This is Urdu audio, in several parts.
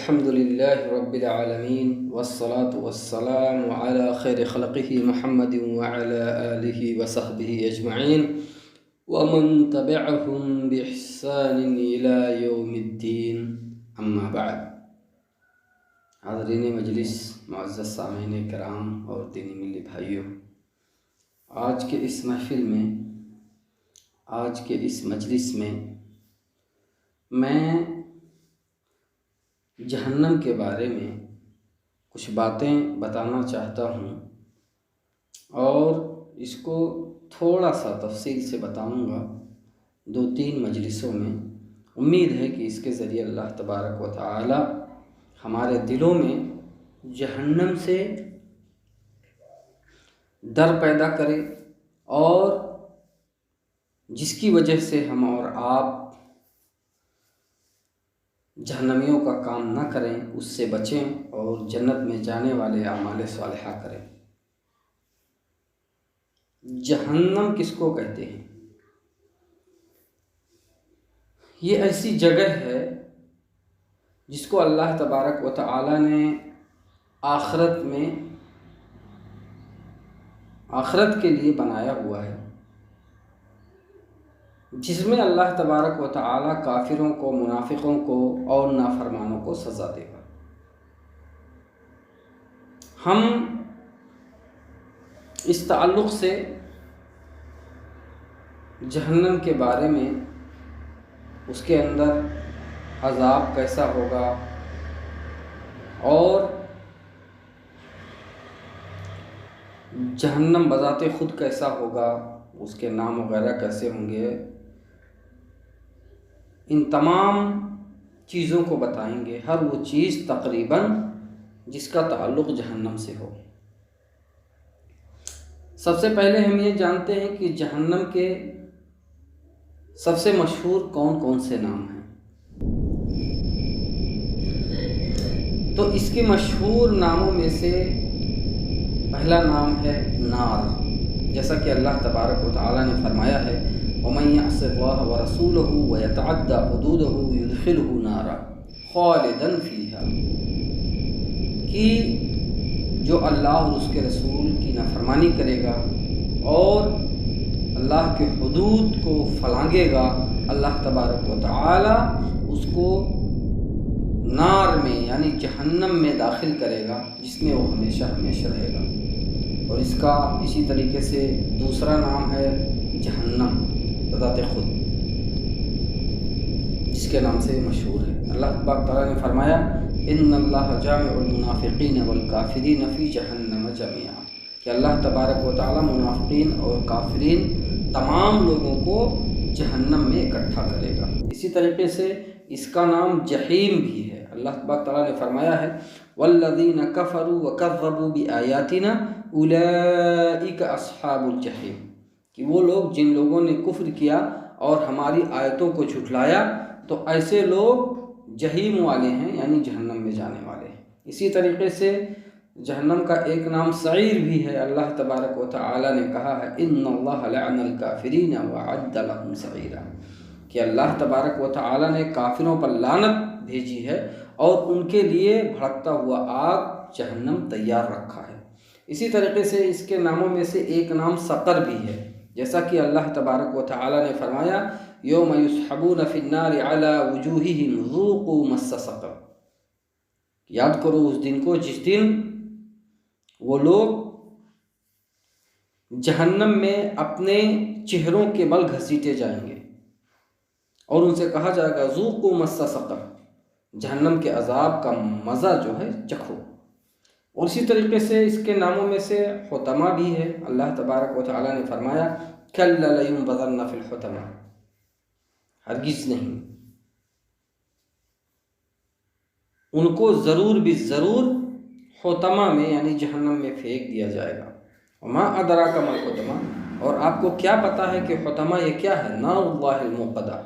الحمد لله رب العالمين والصلاة والسلام على خير خلقه محمد وعلى آله وصحبه أجمعين ومن تبعهم بإحسان إلى يوم الدين أما بعد. حاضرین مجلس، معزز سامعین کرام اور دینی ملی بھائیوں، آج کے اس محفل میں، آج کے اس مجلس میں میں جہنم کے بارے میں کچھ باتیں بتانا چاہتا ہوں اور اس کو تھوڑا سا تفصیل سے بتاؤں گا 2-3 مجلسوں میں. امید ہے کہ اس کے ذریعے اللہ تبارک و تعالی ہمارے دلوں میں جہنم سے ڈر پیدا کرے اور جس کی وجہ سے ہم اور آپ جہنمیوں کا کام نہ کریں، اس سے بچیں اور جنت میں جانے والے اعمال صالحہ کریں. جہنم کس کو کہتے ہیں؟ یہ ایسی جگہ ہے جس کو اللہ تبارک و تعالی نے آخرت کے لیے بنایا ہوا ہے، جس میں اللہ تبارک و تعالی کافروں کو، منافقوں کو اور نافرمانوں کو سزا دے گا. ہم اس تعلق سے جہنم کے بارے میں، اس کے اندر عذاب کیسا ہوگا اور جہنم بذات خود کیسا ہوگا، اس کے نام وغیرہ کیسے ہوں گے، ان تمام چیزوں کو بتائیں گے. ہر وہ چیز تقریباً جس کا تعلق جہنم سے ہو. سب سے پہلے ہم یہ جانتے ہیں کہ جہنم کے سب سے مشہور کون کون سے نام ہیں. تو اس کے مشہور ناموں میں سے پہلا نام ہے نار، جیسا کہ اللہ تبارک و تعالی نے فرمایا ہے وَمَن يَعْصِ اللَّهَ وَرَسُولَهُ وَيَتَعَدَّ حُدُودَهُ يُدْخِلْهُ نَارًا خَالِدًا فِيهَا، کہ جو اللہ اور اس کے رسول کی نافرمانی کرے گا اور اللہ کے حدود کو پھلانگے گا، اللہ تبارک و تعالی اس کو نار میں یعنی جہنم میں داخل کرے گا، جس میں وہ ہمیشہ ہمیشہ رہے گا. اور اس کا اسی طریقے سے دوسرا نام ہے جہنم بذات خود، جس کے نام سے مشہور ہے. اللہ تبارک تعالیٰ نے فرمایا ان اللہ جامع المنافقین والکافرین فی جہنم جميعا، کہ اللہ تبارک و تعالیٰ منافقین اور کافرین تمام لوگوں کو جہنم میں اکٹھا کرے گا. اسی طریقے سے اس کا نام جحیم بھی ہے. اللہ تبارک تعالیٰ نے فرمایا ہے والذین کفروا وکذبوا بآیاتنا اولئک اصحاب الجحیم، کہ وہ لوگ جن لوگوں نے کفر کیا اور ہماری آیتوں کو جھٹلایا تو ایسے لوگ جہیم والے ہیں، یعنی جہنم میں جانے والے ہیں. اسی طریقے سے جہنم کا ایک نام سعیر بھی ہے. اللہ تبارک و تعالی نے کہا ہے ان اللہ لعن الکافرین وعد لهم سعیرا، کہ اللہ تبارک و تعالی نے کافروں پر لعنت بھیجی ہے اور ان کے لیے بھڑکتا ہوا آگ جہنم تیار رکھا ہے. اسی طریقے سے اس کے ناموں میں سے ایک نام سقر بھی ہے، جیسا کہ اللہ تبارک و تعالی نے فرمایا یوم یسحبون فی النار علی وجوہہم ذوقوا مس سقر، یاد کرو اس دن کو جس دن وہ لوگ جہنم میں اپنے چہروں کے بل گھسیٹے جائیں گے اور ان سے کہا جائے گا ذوقوا مس سقر، جہنم کے عذاب کا مزہ جو ہے چکھو. اور اسی طریقے سے اس کے ناموں میں سے حطمہ بھی ہے. اللہ تبارک و تعالی نے فرمایا کَلَّا لَيُنبَذَنَّ فِي الْحُطَمَةِ، ہرگز نہیں، ان کو ضرور بھی ضرور حطمہ میں یعنی جہنم میں پھینک دیا جائے گا. وَمَا أَدْرَاكَ مَا الْحُطَمَةُ، اور آپ کو کیا پتا ہے کہ حطمہ یہ کیا ہے؟ نار اللہ الموقدہ،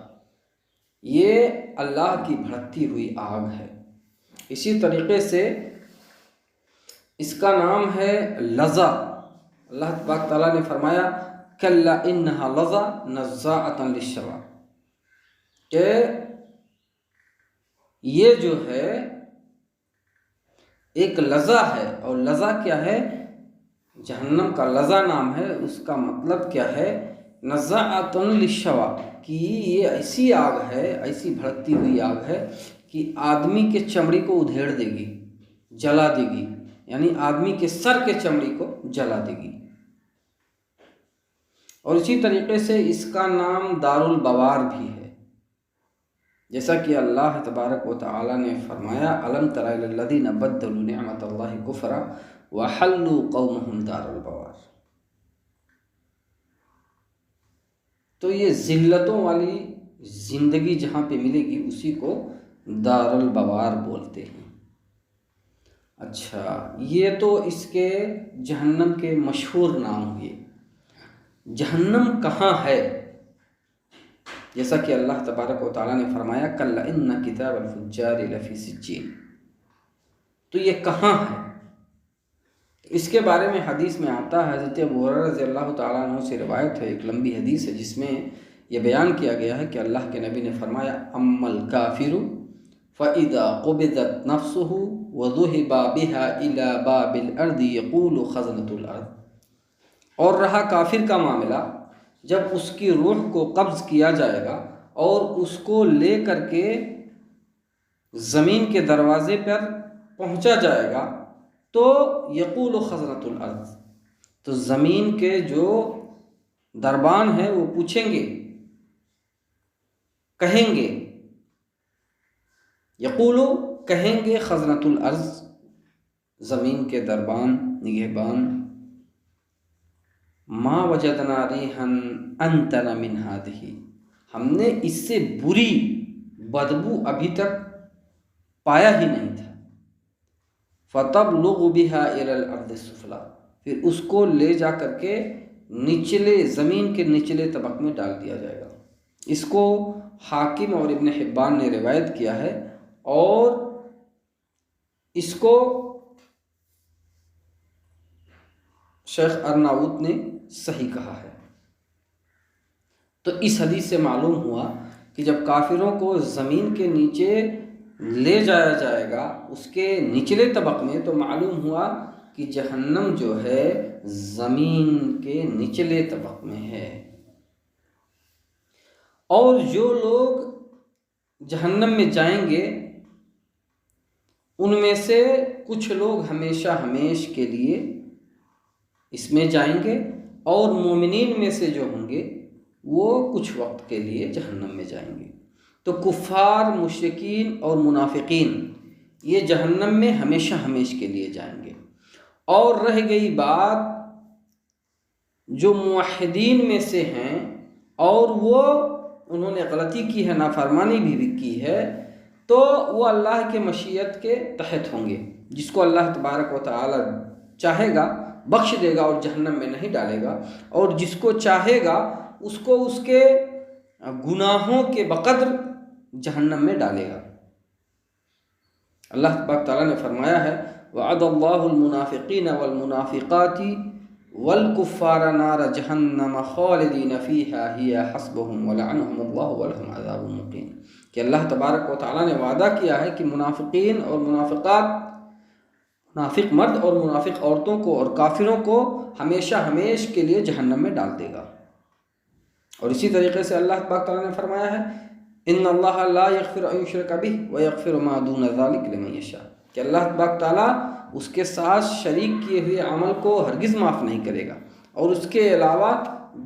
یہ اللہ کی بھڑکتی ہوئی آگ ہے. اسی طریقے سے اس کا نام ہے لظیٰ. اللہ تبارک تعالیٰ نے فرمایا کَلَّا إِنَّهَا لَظَىٰ نَزَّاعَةً لِلشَّوَىٰ، کہ یہ جو ہے ایک لظا ہے، اور لظا کیا ہے؟ جہنم کا لظا نام ہے، اس کا مطلب کیا ہے؟ نزاعۃ للشوا، کہ یہ ایسی آگ ہے، ایسی بھڑکتی ہوئی آگ ہے کہ آدمی کے چمڑی کو ادھیڑ دے گی، جلا دے گی، یعنی آدمی کے سر کے چمڑی کو جلا دے گی۔ اور اسی طریقے سے اس کا نام دار البوار بھی ہے، جیسا کہ اللہ تبارک و تعالی نے فرمایا الم تر الی الذین بدلوا نعمت اللہ کفرا وحلوا قومهم دار البوار۔ تو یہ ذلتوں والی زندگی جہاں پہ ملے گی اسی کو دار البوار بولتے ہیں۔ اچھا، یہ تو اس کے جہنم کے مشہور نام ہوئے۔ جہنم کہاں ہے؟ جیسا کہ اللہ تبارک و تعالیٰ نے فرمایا کلا ان کتاب الفجار لفی سجین، تو یہ کہاں ہے؟ اس کے بارے میں حدیث میں آتا ہے، حضرت ابو ہریرہ رضی اللہ تعالیٰ عنہ سے روایت ہے، ایک لمبی حدیث ہے جس میں یہ بیان کیا گیا ہے کہ اللہ کے نبی نے فرمایا اما الکافر فاذا قبضت نفسه وذهب بها الى باب الارض يقول خزنۃ الارض، اور رہا کافر کا معاملہ، جب اس کی روح کو قبض کیا جائے گا اور اس کو لے کر کے زمین کے دروازے پر پہنچا جائے گا تو یقول خزنۃ الارض، تو زمین کے جو دربان ہیں وہ پوچھیں گے، کہیں گے، یقولو کہیں گے، خزنۃ الارض زمین کے دربان، نگہبان، ما وجدنا ریحا انتن من هذه، ہم نے اس سے بری بدبو ابھی تک پایا ہی نہیں تھا۔ فتبلغ بها الى الارض السفلی، پھر اس کو لے جا کر کے نچلے زمین کے نچلے طبق میں ڈال دیا جائے گا۔ اس کو حاکم اور ابن حبان نے روایت کیا ہے، اور اس کو شیخ ارناؤت نے صحیح کہا ہے۔ تو اس حدیث سے معلوم ہوا کہ جب کافروں کو زمین کے نیچے لے جایا جائے گا اس کے نچلے طبق میں، تو معلوم ہوا کہ جہنم جو ہے زمین کے نچلے طبق میں ہے۔ اور جو لوگ جہنم میں جائیں گے ان میں سے کچھ لوگ ہمیشہ ہمیش کے لیے اس میں جائیں گے، اور مومنین میں سے جو ہوں گے وہ کچھ وقت کے لیے جہنم میں جائیں گے۔ تو کفار، مشرکین اور منافقین یہ جہنم میں ہمیشہ ہمیش کے لیے جائیں گے۔ اور رہ گئی بات جو موحدین میں سے ہیں اور وہ انہوں نے غلطی کی ہے، نافرمانی بھی کی ہے، تو وہ اللہ کے مشیت کے تحت ہوں گے۔ جس کو اللہ تبارک و تعالی چاہے گا بخش دے گا اور جہنم میں نہیں ڈالے گا، اور جس کو چاہے گا اس کو اس کے گناہوں کے بقدر جہنم میں ڈالے گا۔ اللہ تبارک تعالیٰ نے فرمایا ہے وعد اللہ المنافقین والمنافقات والکفار نار جہنم خالدین فیہا ہی حسبہم ولعنہم اللہ ولہم عذاب مقیم، کہ اللہ تبارک و تعالیٰ نے وعدہ کیا ہے کہ منافقین اور منافقات، منافق مرد اور منافق عورتوں کو اور کافروں کو ہمیشہ ہمیش کے لیے جہنم میں ڈال دے گا۔ اور اسی طریقے سے اللہ تبارک تعالیٰ نے فرمایا ہے ان اللہ لا یغفر ان یشرک بہ ویغفر ما دون ذلک لمن یشاء، کہ اللہ تبارک تعالیٰ اس کے ساتھ شریک کیے ہوئے عمل کو ہرگز معاف نہیں کرے گا، اور اس کے علاوہ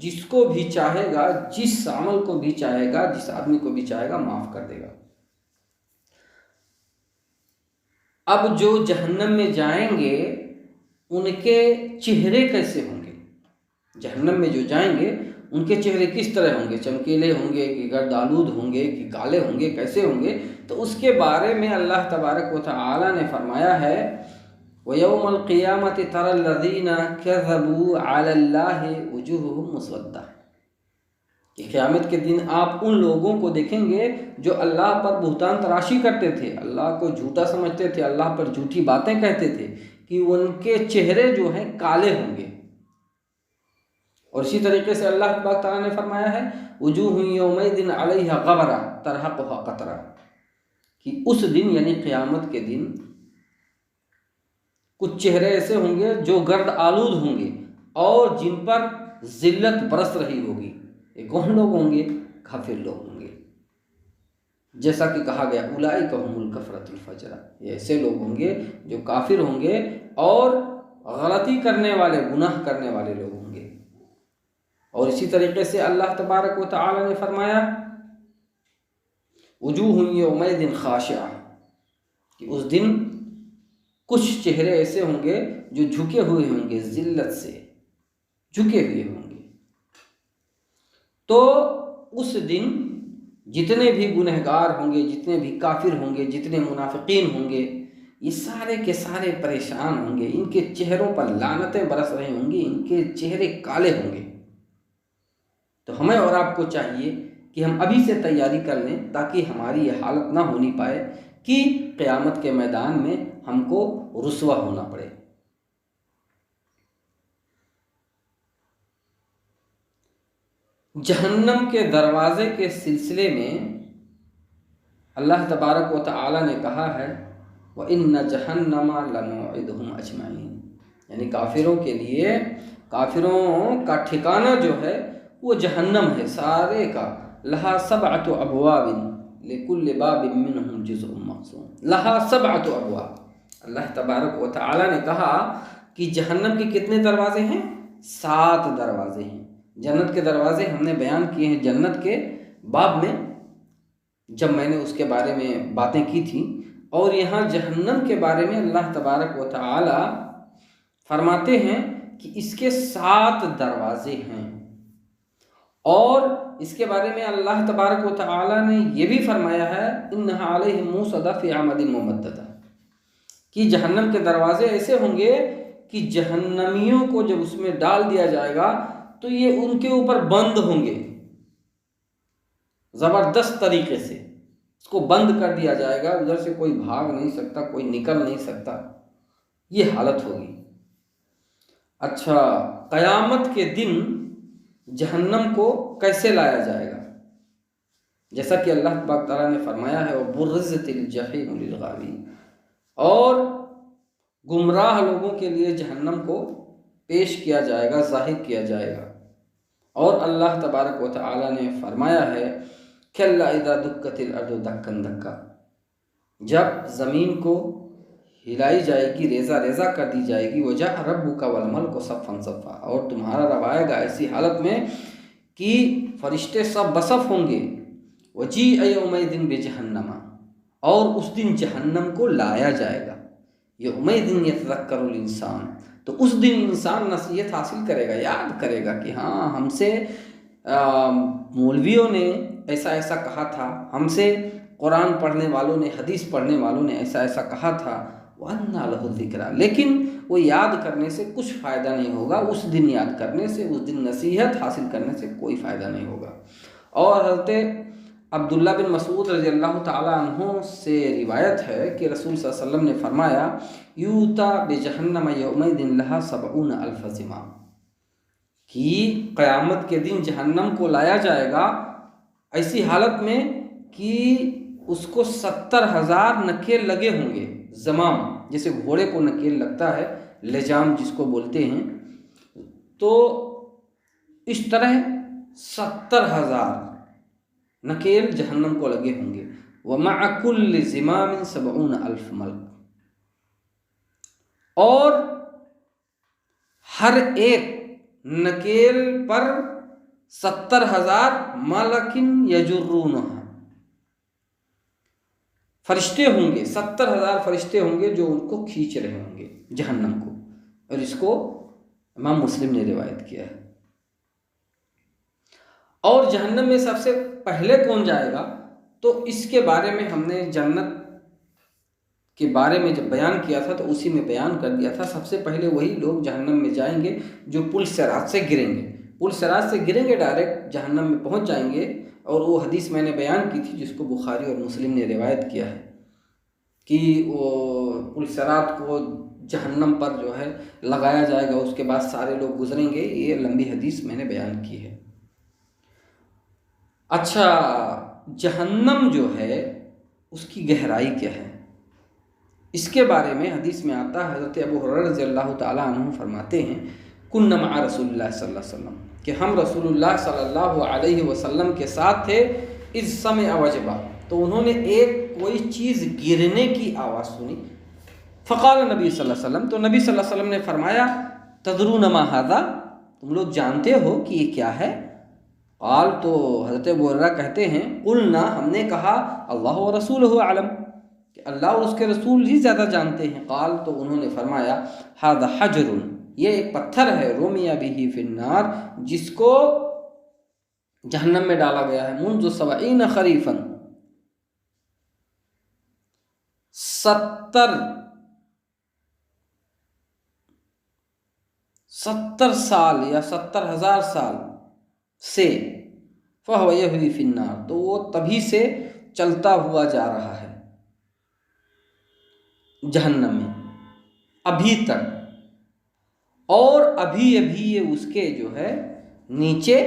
جس کو بھی چاہے گا، جس عمل کو بھی چاہے گا، جس آدمی کو بھی چاہے گا معاف کر دے گا۔ اب جو جہنم میں جائیں گے ان کے چہرے کیسے ہوں گے؟ جہنم میں جو جائیں گے ان کے چہرے کس طرح ہوں گے؟ چمکیلے ہوں گے کہ گرد آلود ہوں گے کہ کالے ہوں گے، کیسے ہوں گے؟ تو اس کے بارے میں اللہ تبارک و تعالی نے فرمایا ہے وَيَوْمَ الْقِيَامَةِ تَرَى الَّذِينَ كَذَبُوا عَلَى اللَّهِ وُجُوهُهُمْ مُسْوَدَّةٌ، کہ قیامت کے دن آپ ان لوگوں کو دیکھیں گے جو اللہ پر بہتان تراشی کرتے تھے، اللہ کو جھوٹا سمجھتے تھے، اللہ پر جھوٹی باتیں کہتے تھے، کہ ان کے چہرے جو ہیں کالے ہوں گے۔ اور اسی طریقے سے اللہ تبارک تعالیٰ نے فرمایا ہے وجوہ یومئذ علیہا غبرہ ترہقھا قطرہ، کہ اس دن یعنی قیامت کے دن کچھ چہرے ایسے ہوں گے جو گرد آلود ہوں گے اور جن پر ذلت برس رہی ہوگی۔ یہ کون لوگ ہوں گے؟ کافر لوگ ہوں گے، جیسا کہ کہا گیا اولئک هم الکفرۃ الفجرہ، یہ ایسے لوگ ہوں گے جو کافر ہوں گے اور غلطی کرنے والے، گناہ کرنے والے لوگ ہوں گے۔ اور اسی طریقے سے اللہ تبارک و تعالی نے فرمایا وجوہ یومئذ خاشعہ، کہ اس دن کچھ چہرے ایسے ہوں گے جو جھکے ہوئے ہوں گے، ذلت سے جھکے ہوئے ہوں گے۔ تو اس دن جتنے بھی گنہگار ہوں گے، جتنے بھی کافر ہوں گے، جتنے منافقین ہوں گے، یہ سارے کے سارے پریشان ہوں گے، ان کے چہروں پر لعنتیں برس رہی ہوں گی، ان کے چہرے کالے ہوں گے۔ تو ہمیں اور آپ کو چاہیے کہ ہم ابھی سے تیاری کر لیں تاکہ ہماری یہ حالت نہ ہونی پائے کہ قیامت کے میدان میں ہم کو رسوا ہونا پڑے۔ جہنم کے دروازے کے سلسلے میں اللہ تبارک و تعالی نے کہا ہے وَإِنَّ جَهَنَّمَ لَمَوْعِدُهُمْ أَجْمَعِينَ، یعنی کافروں کے لیے، کافروں کا ٹھکانہ جو ہے وہ جہنم ہے سارے کا۔ لَهَا سَبْعَةُ أَبْوَابٍ لِكُلِّ بَابٍ مِّنْهُمْ جُزْءٌ مَّقْسُومٌ، لَهَا سَبْعَةُ أَبْوَابٍ۔ اللہ تبارک و تعالی نے کہا کہ جہنم کے کتنے دروازے ہیں؟ 7 دروازے ہیں۔ جنت کے دروازے ہم نے بیان کیے ہیں جنت کے باب میں، جب میں نے اس کے بارے میں باتیں کی تھیں، اور یہاں جہنم کے بارے میں اللہ تبارک و تعالی فرماتے ہیں کہ اس کے 7 دروازے ہیں۔ اور اس کے بارے میں اللہ تبارک و تعالی نے یہ بھی فرمایا ہے انہا علیہم موصدہ فی عمد ممددہ، کہ جہنم کے دروازے ایسے ہوں گے کہ جہنمیوں کو جب اس میں ڈال دیا جائے گا تو یہ ان کے اوپر بند ہوں گے، زبردست طریقے سے اس کو بند کر دیا جائے گا، ادھر سے کوئی بھاگ نہیں سکتا، کوئی نکل نہیں سکتا، یہ حالت ہوگی۔ اچھا، قیامت کے دن جہنم کو کیسے لایا جائے گا؟ جیسا کہ اللہ تبارک تعالیٰ نے فرمایا ہے وَبُرِّزَتِ الْجَحِیمُ لِلْغَاوِینَ، اور گمراہ لوگوں کے لیے جہنم کو پیش کیا جائے گا، ظاہر کیا جائے گا۔ اور اللہ تبارک و تعالی نے فرمایا ہے کَلَّا اِذَا دُکَّتِ الْأَرْضُ دَکًّا دَکًّا، جب زمین کو ہلائی جائے گی، ریزہ ریزہ کر دی جائے گی، وَجَاءَ رَبُّكَ وَالْمَلَكُ صَفًّا صَفًّا، اور تمہارا رب آئے گا ایسی حالت میں کہ فرشتے سب بصف ہوں گے، وَجِيءَ يَوْمَئِذٍ بِجَهَنَّمَ، اور اس دن جہنم کو لایا جائے گا۔ يَوْمَئِذٍ يَتَذَكَّرُ الْإِنسَانُ، تو اس دن انسان نصیحت حاصل کرے گا، یاد کرے گا کہ ہاں ہم سے مولویوں نے ایسا ایسا کہا تھا، ہم سے قرآن پڑھنے والوں نے، حدیث پڑھنے والوں نے ایسا ایسا کہا تھا، وَأَنَّىٰ لَهُ الذِّكْرَىٰ، لیکن وہ یاد کرنے سے کچھ فائدہ نہیں ہوگا، اس دن یاد کرنے سے، اس دن نصیحت حاصل کرنے سے کوئی فائدہ نہیں ہوگا۔ اور حضرت عبداللہ بن مسعود رضی اللہ تعالیٰ عنہ سے روایت ہے کہ رسول صلی اللہ علیہ وسلم نے فرمایا یوتا بجہنم یومئذ لہا 70,000 زمام، کہ قیامت کے دن جہنم کو لایا جائے گا ایسی حالت میں کہ اس کو 70,000 نکیل لگے ہوں گے، زمام جیسے گھوڑے کو نکیل لگتا ہے، لجام جس کو بولتے ہیں، تو اس طرح 70,000 نکیل جہنم کو لگے ہوں گے۔ وَمَعَ كُلِّ زِمَامٍ 70,000 ملک، اور ہر ایک نکیل پر 70,000 ملکن یجرونہا، فرشتے ہوں گے، 70,000 فرشتے ہوں گے جو ان کو کھینچ رہے ہوں گے جہنم کو، اور اس کو امام مسلم نے روایت کیا ہے۔ اور جہنم میں سب سے پہلے کون جائے گا؟ تو اس کے بارے میں ہم نے جنت کے بارے میں جب بیان کیا تھا تو اسی میں بیان کر دیا تھا، سب سے پہلے وہی لوگ جہنم میں جائیں گے جو پل صراط سے گریں گے، پل صراط سے گریں گے، ڈائریکٹ جہنم میں پہنچ جائیں گے۔ اور وہ حدیث میں نے بیان کی تھی جس کو بخاری اور مسلم نے روایت کیا ہے کہ وہ پل صراط کو جہنم پر جو ہے لگایا جائے گا، اس کے بعد سارے لوگ گزریں گے، یہ لمبی حدیث میں نے بیان کی ہے۔ اچھا، جہنم جو ہے اس کی گہرائی کیا ہے؟ اس کے بارے میں حدیث میں آتا ہے، حضرت ابو ہریرہ رضی اللہ تعالیٰ عنہ فرماتے ہیں کنا مع رسول اللہ صلی اللہ علیہ وسلم، کہ ہم رسول اللہ صلی اللہ علیہ وسلم کے ساتھ تھے، اذ سمع وجبا، تو انہوں نے ایک کوئی چیز گرنے کی آواز سنی، فقال نبی صلی اللہ علیہ وسلم، تو نبی صلی اللہ علیہ وسلم نے فرمایا تدرون ما ھذا، تم لوگ جانتے ہو کہ یہ کیا ہے؟ قال، تو حضرت ابو ہریرہ کہتے ہیں قلنا، ہم نے کہا اللہ و رسولہ اعلم، کہ اللہ اور اس کے رسول ہی زیادہ جانتے ہیں۔ قال، تو انہوں نے فرمایا ھذا حجر، یہ ایک پتھر ہے، رمی بہ فی النار، جس کو جہنم میں ڈالا گیا ہے، منذ 70 خریفا، 70 سال یا 70,000 سال سے، فہو یہوی فی النار، تو وہ تبھی سے چلتا ہوا جا رہا ہے جہنم میں ابھی تک، اور ابھی یہ اس کے جو ہے نیچے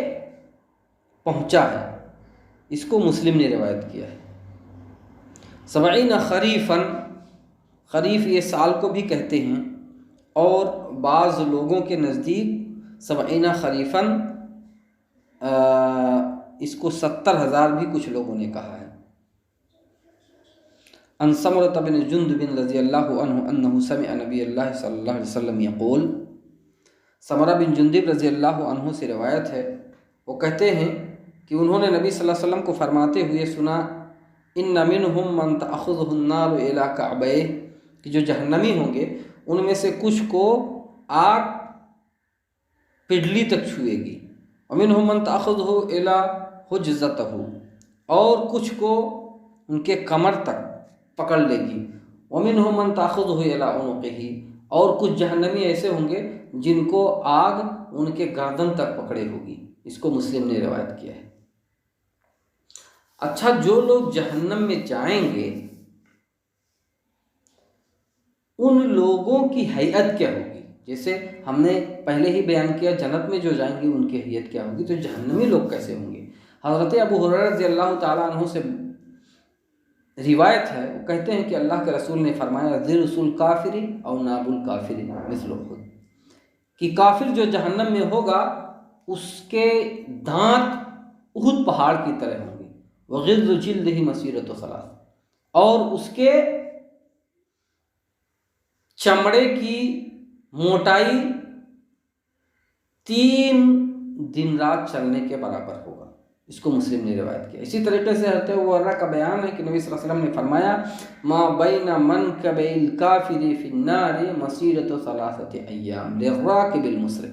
پہنچا ہے۔ اس کو مسلم نے روایت کیا ہے۔ 70 خریفاً، خریف یہ سال کو بھی کہتے ہیں، اور بعض لوگوں کے نزدیک 70 خریفاً اس کو 70,000 بھی کچھ لوگوں نے کہا ہے۔ عن سمرة بن جندب رضی اللہ عنہ انہ سمع نبی اللہ صلی اللہ علیہ وسلم یقول، سمرہ بن جندب رضی اللہ عنہ سے روایت ہے، وہ کہتے ہیں کہ انہوں نے نبی صلی اللہ علیہ وسلم کو فرماتے ہوئے سنا، ان منہم من تأخذہ النار الی کعبیہ، کہ جو جہنمی ہوں گے ان میں سے کچھ کو آگ پڈلی تک چھوئے گی، ومنہم من تأخذہ الی حجزتہ، اور کچھ کو ان کے کمر تک پکڑ لے گی، ومنہم من تأخذہ الی عنقہ، اور کچھ جہنمی ایسے ہوں گے جن کو آگ ان کے گردن تک پکڑے ہوگی۔ اس کو مسلم نے روایت کیا ہے۔ اچھا، جو لوگ جہنم میں جائیں گے ان لوگوں کی حیت کیا ہوگی؟ جیسے ہم نے پہلے ہی بیان کیا جنت میں جو جائیں گے ان کی حیت کیا ہوگی، تو جہنمی لوگ کیسے ہوں گے؟ حضرت ابو ہریرہ رضی اللہ تعالیٰ عنہ سے روایت ہے، وہ کہتے ہیں کہ اللہ کے رسول نے فرمایا ضرس الکافر او ناب الکافر مثل احد، کہ کافر جو جہنم میں ہوگا اس کے دانت احد پہاڑ کی طرح ہوں گے، وغلظ جلدہ مسیرۃ ثلاث، اور اس کے چمڑے کی موٹائی 3 دن رات چلنے کے برابر ہوگا۔ اس کو مسلم نے روایت کیا۔ اسی طریقے سے حضرت ابو ہریرہ کا بیان ہے کہ نبی صلی اللہ علیہ وسلم نے فرمایا ما بین منکبی الکافر فی النار مسیرۃ 3 ایام للراکب المسرع،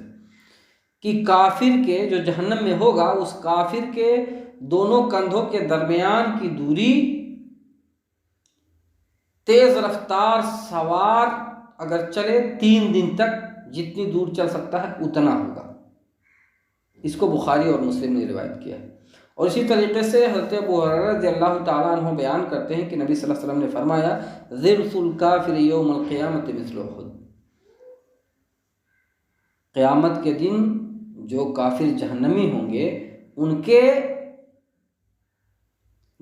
کہ کافر کے جو جہنم میں ہوگا اس کافر کے دونوں کندھوں کے درمیان کی دوری تیز رفتار سوار اگر چلے 3 دن تک جتنی دور چل سکتا ہے اتنا ہوگا۔ اس کو بخاری اور مسلم نے روایت کیا ہے۔ اور اسی طریقے سے حضرت ابو ہریرہ رضی اللہ تعالیٰ عنہ بیان کرتے ہیں کہ نبی صلی اللہ علیہ وسلم نے فرمایا ضرس الکافر یوم القیامت مثل احد، قیامت کے دن جو کافر جہنمی ہوں گے ان کے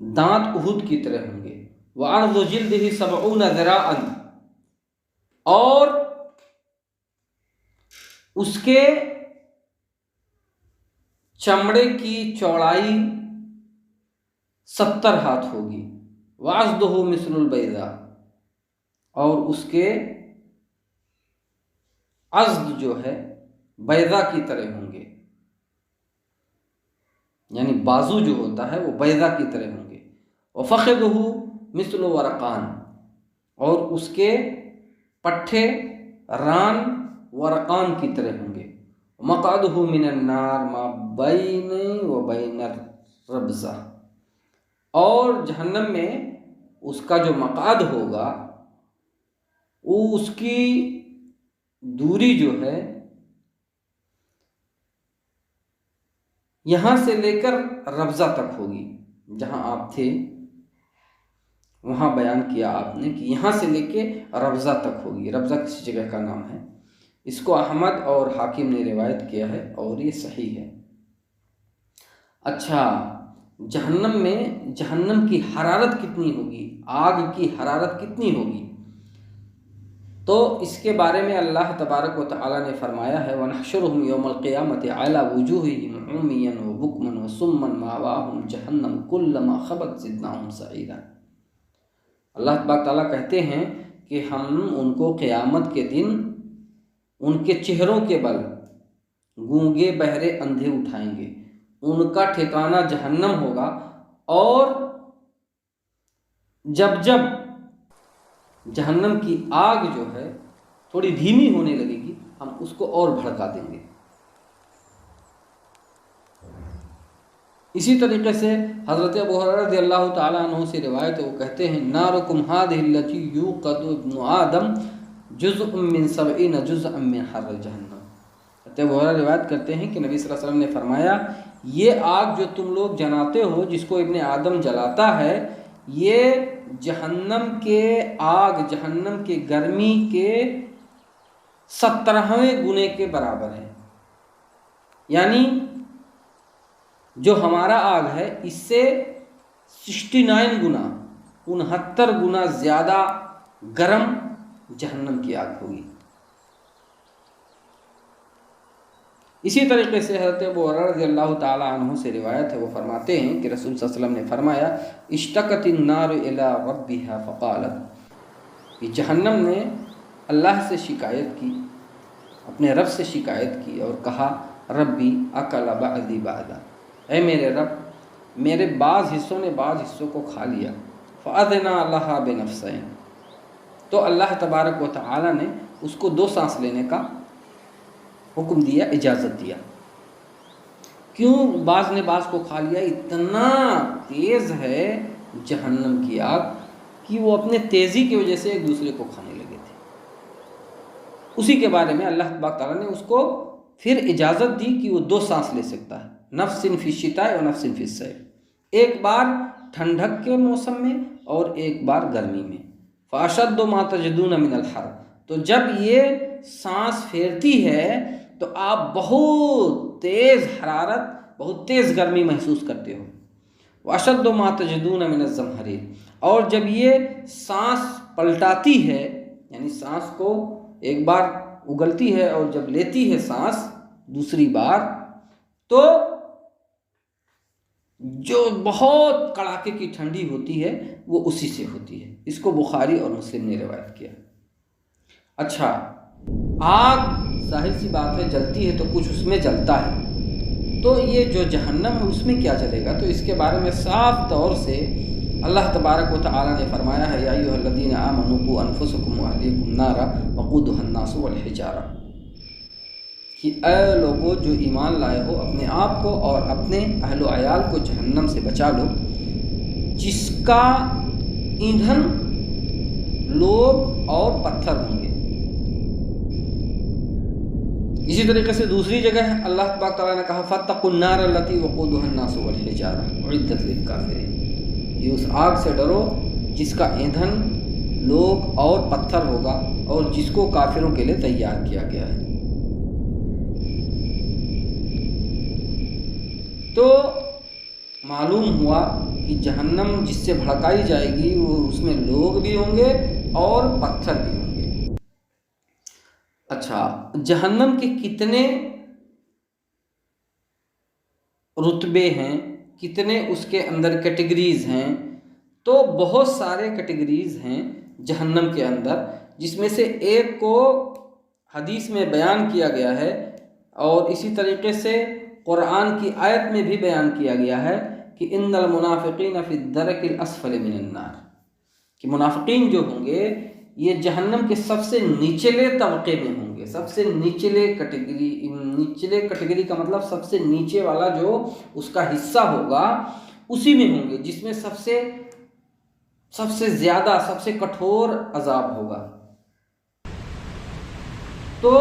دانت احد کی طرح ہوں گے، وعرض جلدہ 70 ذراعا، اور اس کے چمڑے کی چوڑائی 70 ہاتھ ہوگی، وعضدہ مثل البیضاء، اور اس کے عضد جو ہے بیضا کی طرح ہوں گے، یعنی بازو جو ہوتا ہے وہ بیضا کی طرح ہوں گے، وفخذہ مثل ورقان، اور اس کے پٹھے ران ورقان کی طرح ہوں گے، مقعدہ من النار ما بین و بین الربزہ، اور جہنم میں اس کا جو مقعد ہوگا وہ اس کی دوری جو ہے یہاں سے لے کر ربزہ تک ہوگی، جہاں آپ تھے وہاں بیان کیا آپ نے کہ یہاں سے لے کے ربزہ تک ہوگی۔ ربزہ کسی جگہ کا نام ہے۔ اس کو احمد اور حاکم نے روایت کیا ہے اور یہ صحیح ہے۔ اچھا، جہنم میں جہنم کی حرارت کتنی ہوگی، آگ کی حرارت کتنی ہوگی؟ تو اس کے بارے میں اللہ تبارک و تعالیٰ نے فرمایا ہے وَنَحْشُرُهُمْ يَوْمَ الْقِيَامَةِ عَلَى وُجُوهِهِمْ عُمْيًا وَبُكْمًا وَصُمًّا مَّأْوَاهُمْ جَهَنَّمُ كُلَّمَا خَبَتْ زِدْنَاهُمْ سَعِيرًا۔ اللہ تبارک تعالیٰ کہتے ہیں کہ ہم ان کو قیامت کے دن ان کے چہروں کے بل گونگے بہرے اندھے اٹھائیں گے، ان کا ٹھکانہ جہنم ہوگا، اور جب جب جہنم کی آگ جو ہے تھوڑی دھیمی ہونے لگے گی، ہم اس کو اور بھڑکا دیں گے۔ اسی طریقے سے حضرت ابو ہریرہ رضی اللہ تعالیٰ عنہ سے روایت ہے، وہ کہتے ہیں نارکم ھذہ التی یوقد ابن آدم جزء من 70 جزءا من حر جہنم۔ حضرت ابو ہریرہ روایت کرتے ہیں کہ نبی صلی اللہ علیہ وسلم نے فرمایا یہ آگ جو تم لوگ جلاتے ہو، جس کو ابن آدم جلاتا ہے، یہ جہنم کے آگ، جہنم کے گرمی کے 17ویں گنے کے برابر ہے۔ یعنی جو ہمارا آگ ہے اس سے 69 گنا، 69 گنا زیادہ گرم جہنم کی آگ ہوگی۔ اسی طریقے سے حضرت ابو ہریرہ رضی اللہ تعالی عنہ سے روایت ہے، وہ فرماتے ہیں کہ رسول صلی اللہ علیہ وسلم نے فرمایا اشتکت النار الی ربها فقالت، کہ جہنم نے اللہ سے شکایت کی، اپنے رب سے شکایت کی اور کہا ربی اکل بعضی بعضا، اے میرے رب، میرے بعض حصوں نے بعض حصوں کو کھا لیا۔ فأذنا لها بنفسین، تو اللہ تبارک و تعالی نے اس کو 2 سانس لینے کا حکم دیا، اجازت دیا۔ کیوں بعض نے بعض کو کھا لیا؟ اتنا تیز ہے جہنم کی آگ کہ وہ اپنے تیزی کی وجہ سے ایک دوسرے کو کھانے لگے تھے۔ اسی کے بارے میں اللہ تبارک تعالیٰ نے اس کو پھر اجازت دی کہ وہ 2 سانس لے سکتا ہے، نفس فی الشتاء و نفس فی الصیف، ایک بار ٹھنڈک کے موسم میں اور ایک بار گرمی میں۔ فاشد ما تجدون من الحر، تو جب یہ سانس پھیرتی ہے تو آپ بہت تیز حرارت، بہت تیز گرمی محسوس کرتے ہو۔ واشد ما تجدون من الزمہریر، اور جب یہ سانس پلٹاتی ہے، یعنی سانس کو ایک بار اگلتی ہے اور جب لیتی ہے سانس دوسری بار، تو جو بہت کڑاکے کی ٹھنڈی ہوتی ہے وہ اسی سے ہوتی ہے۔ اس کو بخاری اور مسلم نے روایت کیا۔ اچھا، آگ ظاہر سی بات ہے جلتی ہے تو کچھ اس میں جلتا ہے، تو یہ جو جہنم ہے اس میں کیا جلے گا؟ تو اس کے بارے میں صاف طور سے اللہ تبارک و تعالیٰ نے فرمایا ہے یا ایھا الذین آمنوا قوا انفسکم واہلیکم نارا وقودھا الناس والحجارہ، کہ اے لوگو جو ایمان لائے ہو، اپنے آپ کو اور اپنے اہل و عیال کو جہنم سے بچا لو، جس کا ایندھن لوگ اور پتھر ہوں گے۔ اسی طریقے سے دوسری جگہ اللہ تبارک تعالیٰ نے کہا فاتقوا النار التی وقودھا الناس والحجارہ اعدت للکافرین، یہ اس آگ سے ڈرو جس کا ایندھن لوگ اور پتھر ہوگا اور جس کو کافروں کے لیے تیار کیا گیا ہے۔ تو معلوم ہوا کہ جہنم جس سے بھڑکائی جائے گی وہ اس میں لوگ بھی ہوں گے اور پتھر بھی ہوں گے۔ اچھا، جہنم کے کتنے رتبے ہیں، کتنے اس کے اندر کیٹیگریز ہیں؟ تو بہت سارے کیٹیگریز ہیں جہنم کے اندر، جس میں سے ایک کو حدیث میں بیان کیا گیا ہے اور اسی طریقے سے قرآن کی آیت میں بھی بیان کیا گیا ہے کہ ان المنافقین فی الدرک الاسفل من النار، کہ منافقین جو ہوں گے یہ جہنم کے سب سے نچلے طبقے میں ہوں گے، سب سے نچلے کیٹیگری کا مطلب سب سے نیچے والا جو اس کا حصہ ہوگا اسی میں ہوں گے، جس میں سب سے زیادہ، سب سے کٹھور عذاب ہوگا۔ تو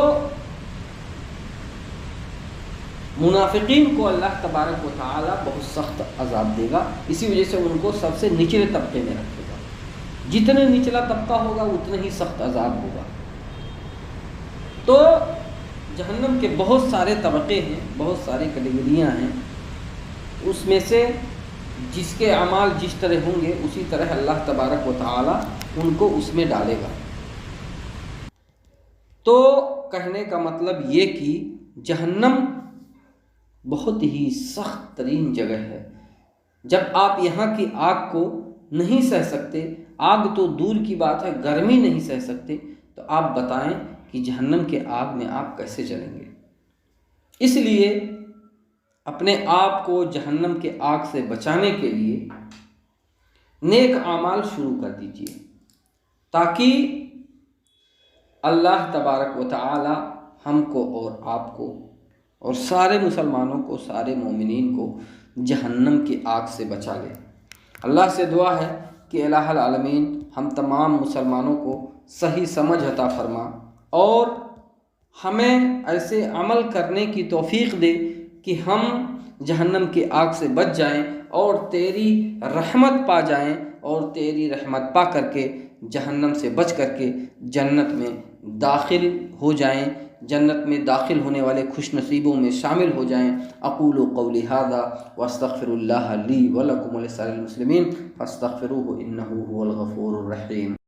منافقین کو اللہ تبارک و تعالی بہت سخت عذاب دے گا، اسی وجہ سے ان کو سب سے نچلے طبقے میں رکھے گا۔ جتنے نچلا طبقہ ہوگا اتنا ہی سخت عذاب ہوگا۔ تو جہنم کے بہت سارے طبقے ہیں، بہت ساری کیٹیگریاں ہیں، اس میں سے جس کے اعمال جس طرح ہوں گے اسی طرح اللہ تبارک و تعالی ان کو اس میں ڈالے گا۔ تو کہنے کا مطلب یہ کہ جہنم بہت ہی سخت ترین جگہ ہے۔ جب آپ یہاں کی آگ کو نہیں سہ سکتے، آگ تو دور کی بات ہے، گرمی نہیں سہ سکتے، تو آپ بتائیں کہ جہنم کے آگ میں آپ کیسے جلیں گے؟ اس لیے اپنے آپ کو جہنم کے آگ سے بچانے کے لیے نیک اعمال شروع کر دیجیے، تاکہ اللہ تبارک و تعالی ہم کو اور آپ کو اور سارے مسلمانوں کو، سارے مومنین کو جہنم کی آگ سے بچا لے۔ اللہ سے دعا ہے کہ الہ العالمین ہم تمام مسلمانوں کو صحیح سمجھ عطا فرما اور ہمیں ایسے عمل کرنے کی توفیق دے کہ ہم جہنم کی آگ سے بچ جائیں اور تیری رحمت پا جائیں، اور تیری رحمت پا کر کے جہنم سے بچ کر کے جنت میں داخل ہو جائیں، جنت میں داخل ہونے والے خوش نصیبوں میں شامل ہو جائیں۔ اقول قولی ھذا واستغفر اللہ لی ولکم ولسائر المسلمین فاستغفروہ انہ هو الغفور الرحیم۔